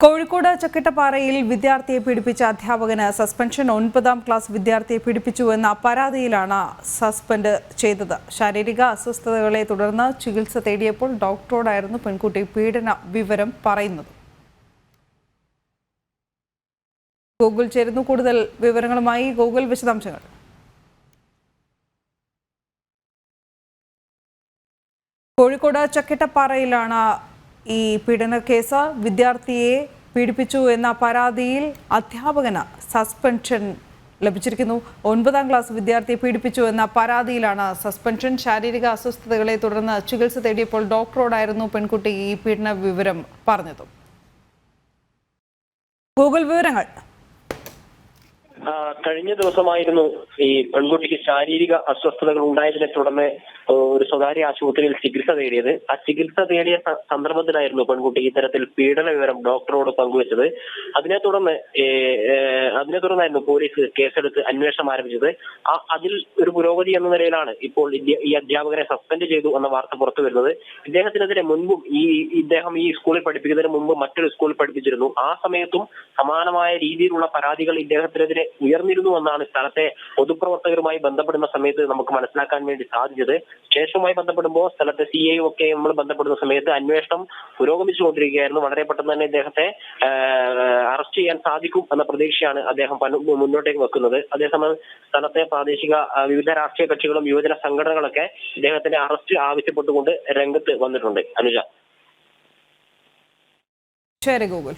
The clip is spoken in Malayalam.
കോഴിക്കോട് ചക്കിട്ടപ്പാറയിൽ വിദ്യാർത്ഥിയെ പീഡിപ്പിച്ച അധ്യാപകന് സസ്പെൻഷൻ. 9ാം ക്ലാസ് വിദ്യാർത്ഥിയെ പീഡിപ്പിച്ചുവെന്ന പരാതിയിലാണ് സസ്പെൻഡ് ചെയ്തത്. ശാരീരിക അസ്വസ്ഥതകളെ തുടർന്ന് ചികിത്സ തേടിയപ്പോൾ ഡോക്ടറോടായിരുന്നു പെൺകുട്ടി പീഡന വിവരം പറയുന്നത്. ഗൂഗിൾ ചേരുന്നു കൂടുതൽ വിവരങ്ങളുമായി. ഗൂഗിൾ, വിശദാംശങ്ങൾ. കോഴിക്കോട് ചക്കിട്ടപ്പാറയിലാണ് ഈ പീഡന കേസ്. വിദ്യാർത്ഥിയെ പീഡിപ്പിച്ചു എന്ന പരാതിയിൽ അധ്യാപകന് സസ്പെൻഷൻ ലഭിച്ചിരിക്കുന്നു. 9ാം ക്ലാസ് വിദ്യാർത്ഥിയെ പീഡിപ്പിച്ചു എന്ന പരാതിയിലാണ് സസ്പെൻഷൻ. ശാരീരിക അസ്വസ്ഥതകളെ തുടർന്ന് ചികിത്സ തേടിയപ്പോൾ ഡോക്ടറോടായിരുന്നു പെൺകുട്ടി ഈ പീഡന വിവരം പറഞ്ഞത്. ഗൂഗിൾ, വിവരങ്ങൾ. കഴിഞ്ഞ ദിവസമായിരുന്നു ഈ പെൺകുട്ടിക്ക് ശാരീരിക അസ്വസ്ഥതകൾ ഉണ്ടായതിനെ തുടർന്ന് ഒരു സ്വകാര്യ ആശുപത്രിയിൽ ചികിത്സ തേടിയത്. ആ ചികിത്സ തേടിയ സന്ദർഭത്തിലായിരുന്നു പെൺകുട്ടി ഇത്തരത്തിൽ പീഡന വിവരം ഡോക്ടറോട് പങ്കുവച്ചത്. അതിനെ തുടർന്നായിരുന്നു പോലീസ് കേസെടുത്ത് അന്വേഷണം ആരംഭിച്ചത്. അതിൽ ഒരു പുരോഗതി എന്ന നിലയിലാണ് ഇപ്പോൾ ഈ അധ്യാപകനെ സസ്പെൻഡ് ചെയ്തു എന്ന വാർത്ത പുറത്തു വരുന്നത്. ഇദ്ദേഹത്തിനെതിരെ മുൻപും ഇദ്ദേഹം ഈ സ്കൂളിൽ പഠിപ്പിക്കുന്നതിന് മുമ്പ് മറ്റൊരു സ്കൂളിൽ പഠിപ്പിച്ചിരുന്നു. ആ സമയത്തും സമാനമായ രീതിയിലുള്ള പരാതികൾ ഇദ്ദേഹത്തിനെതിരെ ഉയർന്നിരുന്നു എന്നാണ് സ്ഥലത്തെ പൊതുപ്രവർത്തകരുമായി ബന്ധപ്പെടുന്ന സമയത്ത് നമുക്ക് മനസ്സിലാക്കാൻ വേണ്ടി സാധിച്ചത്. സ്റ്റേഷനുമായി ബന്ധപ്പെടുമ്പോൾ സ്ഥലത്തെ CI ഒക്കെ നമ്മൾ ബന്ധപ്പെടുന്ന സമയത്ത് അന്വേഷണം പുരോഗമിച്ചുകൊണ്ടിരിക്കുകയായിരുന്നു. വളരെ പെട്ടെന്ന് തന്നെ ഇദ്ദേഹത്തെ അറസ്റ്റ് ചെയ്യാൻ സാധിക്കും എന്ന പ്രതീക്ഷയാണ് അദ്ദേഹം മുന്നോട്ടേക്ക് വെക്കുന്നത്. അതേസമയം സ്ഥലത്തെ പ്രാദേശിക വിവിധ രാഷ്ട്രീയ കക്ഷികളും യുവജന സംഘടനകളൊക്കെ ഇദ്ദേഹത്തിന്റെ അറസ്റ്റ് ആവശ്യപ്പെട്ടുകൊണ്ട് രംഗത്ത് വന്നിട്ടുണ്ട്. അനുജ. ശരി ഗൂഗിൾ.